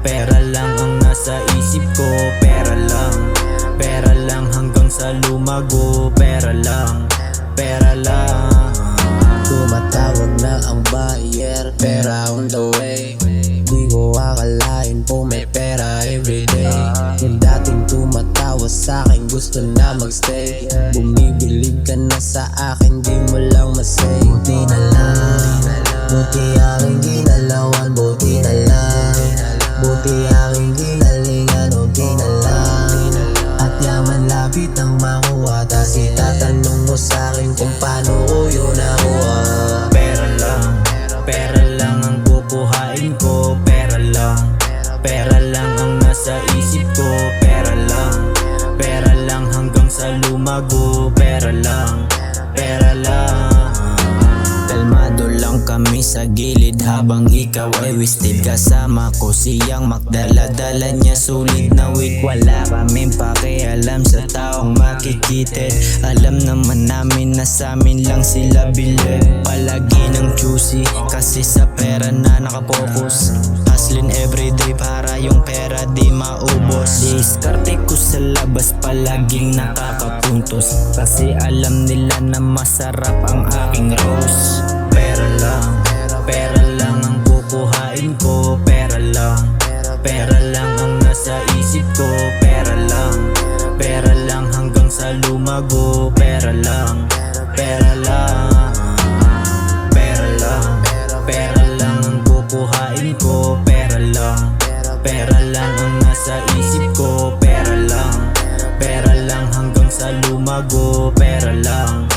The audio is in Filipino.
Pera lang ang nasa isip ko. Pera lang hanggang sa lumago. Pera lang Tumatawag na ang buyer, pera on the way. Di ko akalain po may pera everyday. Yung dating tumatawa sa'kin gusto na magstay. Bumibilib ka na sa akin, di mo lang masay. Buti na lang, buti aking ginalawan. Buti na lang, buti aking ginalingan. Buti na lang, at yaman lapit ang makuha. Tas itatanong mo sa'kin kung paano ko yun nakuha. Pera lang ang kukuhain ko. Pera lang ang nasa isip ko. Pera lang hanggang sa lumago. Pera lang Kalmado lang kami sa gilid habang ikaw ay wasted. Kasama ko siyang magdala-dala niya sulit na weed. Wala kaming pakialam sa taong makikita. Alam naman namin na samin lang sila bilib. Palagi ng choosy kasi sa pera na nakapokus. Hustling everyday para yung pera di maubos. Diskarte ko sa labas palaging nakakapuntos. Kasi alam nila na masarap ang aking rose. Pera lang ang kukuhain ko. Pera lang ang nasa isip ko. Pera lang hanggang sa lumago. Pera lang ang kukuhain ko. Pera lang ang nasa isip ko. Pera lang hanggang sa lumago. Pera lang